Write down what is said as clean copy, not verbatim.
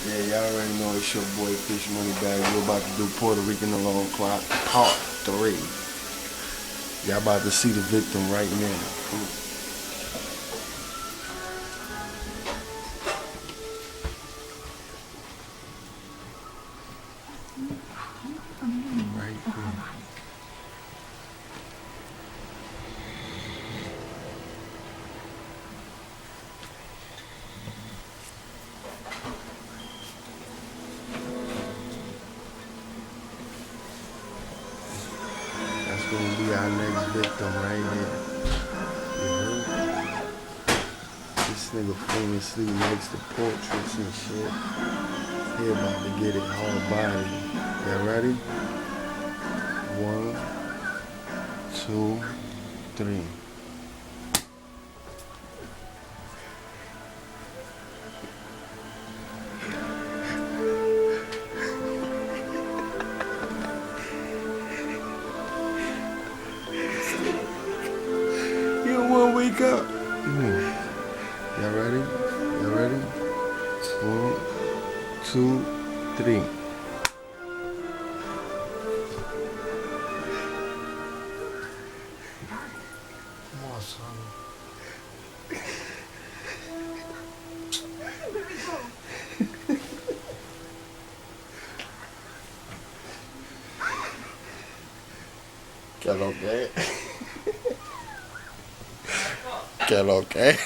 Yeah, y'all already know it's your boy Fish Money Bag. We're about to do Puerto Rican Alarm Clock Part 3. Y'all about to see the victim right now. Right here. That's gonna be our next victim right here. You heard? This nigga falling asleep next to portraits and shit. He about to get it hard body. Y'all ready? 1, 2, 3. You don't wanna wake up. Y'all ready? Y'all ready? 1, 2, 3. Come on, son. ¿Qué lo que? ¿Qué lo que?